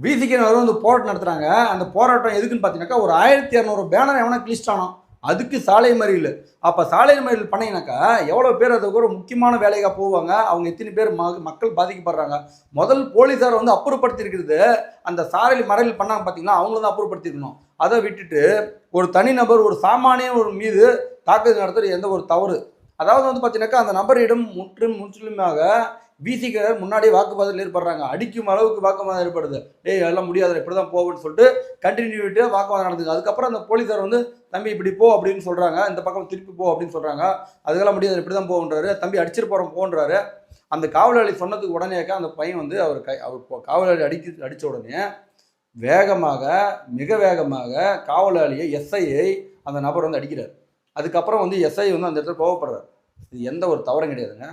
விசிகேனர் வந்து போராட்டம் நடத்துறாங்க. அந்த போராட்டம் எதுக்குன்னு பார்த்தீங்கன்னாக்கா, ஒரு 1200 பேனர் எவனோ கிழிச்சிட்டானோ அதுக்கு சாலை மறியல். அப்ப சாலை மறியல் பண்ணீங்கன்னாக்கா, எவ்வளோ பேர் அதுக்கு ஒரு முக்கியமான வேலைக்கா போவாங்க. அவங்க எத்தனை பேர் மக்கள் பாதிக்கப்படுறாங்க. முதல் போலீஸார் வந்து அப்புறப்படுத்தி இருக்கிறது, அந்த சாலை மறியல் பண்ணாங்க பார்த்தீங்களா, அவங்கள தான் அப்புறப்படுத்திருக்கணும். அதை விட்டுட்டு ஒரு தனிநபர் ஒரு சாமானிய ஒரு மீது தாக்குதல் நடத்துறது எந்த ஒரு தவறு. அதாவது வந்து பார்த்தீங்கன்னாக்கா, அந்த நபரிடம் முற்றிலுமாக விசிகேனர் முன்னாடியே வாக்குவாதத்தில் ஏற்படுறாங்க. அடிக்கும் அளவுக்கு வாக்குவாதம் ஏற்படுது. டேய் எல்லாம் முடியாது இப்படி தான் போகும்னு சொல்லிட்டு கண்டினியூட்டு வாக்குவாதம் நடந்துது. அதுக்கப்புறம் அந்த போலீஸார் வந்து தம்பி இப்படி போ அப்படின்னு சொல்கிறாங்க. இந்த பக்கம் திருப்பி போ அப்படின்னு சொல்கிறாங்க. அதுக்கெல்லாம் முடியாது இப்படி தான் போன்றாரு. தம்பி அடிச்சிட்டு போகிறோம் போன்றாரு. அந்த காவலாளி சொன்னதுக்கு உடனேக்கா அந்த பையன் வந்து அவர் காவலாளி அடித்த உடனே வேகமாக மிக வேகமாக காவலாளியை எஸ்ஐயை அந்த நபர் வந்து அடிக்கிறார். அதுக்கப்புறம் வந்து எஸ்ஐ வந்து அந்த இடத்துல கோவப்படுறார். இது எந்த ஒரு தவறும் கிடையாதுங்க.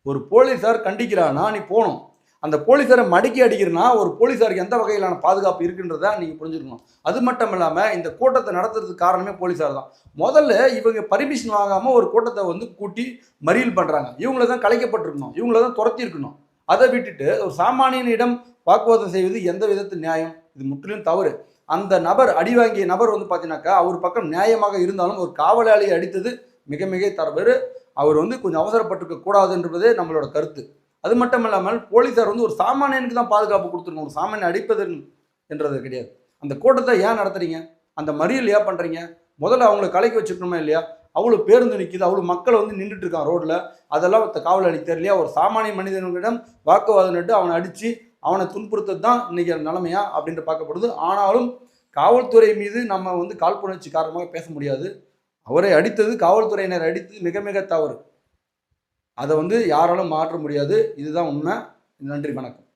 ஒரு போலீஸார் கண்டிக்கிறானா நீ போகணும். அந்த போலீஸாரை மடக்கி அடிக்கிறனா ஒரு போலீஸாருக்கு எந்த வகையிலான பாதுகாப்பு இருக்குன்றதை நீங்கள் புரிஞ்சுக்கணும். அது மட்டும் இல்லாமல் இந்த கூட்டத்தை நடத்துறதுக்கு காரணமே போலீஸார் தான். முதல்ல இவங்க பர்மிஷன் வாங்காமல் ஒரு கூட்டத்தை வந்து கூட்டி மறியல் பண்ணுறாங்க. இவங்கள தான் கலைக்கப்பட்டிருக்கணும், இவங்கள தான் துரத்தி இருக்கணும். அதை விட்டுட்டு ஒரு சாமானியனிடம் வாக்குவாதம் செய்வது எந்த விதத்தில் நியாயம்? இது முற்றிலும் தவறு. அந்த நபர் அடி வாங்கிய நபர் வந்து பார்த்தீங்கன்னாக்கா அவர் பக்கம் நியாயமாக இருந்தாலும் ஒரு காவலாளியை அடித்தது மிக மிக தவறு. அவர் வந்து கொஞ்சம் அவசரப்பட்டிருக்க கூடாதுன்றதே நம்மளோட கருத்து. அது மட்டும் இல்லாமல் போலீஸார் வந்து ஒரு சாமானியனுக்கு தான் பாதுகாப்பு கொடுத்துருக்கணும். ஒரு சாமானியன் அடிப்பது என்றது கிடையாது. அந்த கூட்டத்தை ஏன் நடத்துறீங்க? அந்த மறியல் ஏன் பண்ணுறீங்க? முதல்ல அவங்களை கலைக்க வச்சுக்கணுமா இல்லையா? அவ்வளோ பேருந்து நிற்கிது, அவ்வளோ மக்கள் வந்து நின்றுட்டு இருக்கான் ரோட்டில். அதெல்லாம் காவலாளி தெரியலையா? ஒரு சாமானிய மனிதனிடம் வாக்குவாதம் நட்டு அவனை அடித்து அவனை துன்புறுத்தது தான் இன்றைக்கி நிலைமையா அப்படின்ட்டு பார்க்கப்படுது. ஆனாலும் காவல்துறை மீது நம்ம வந்து காழ்ப்புணர்ச்சி காரணமாக பேச முடியாது. அவரை அடித்தது காவல்துறையினர் அடித்தது மிக மிக தவறு. அதை வந்து யாராலும் மாற்ற முடியாது. இதுதான் உண்மை. நன்றி, வணக்கம்.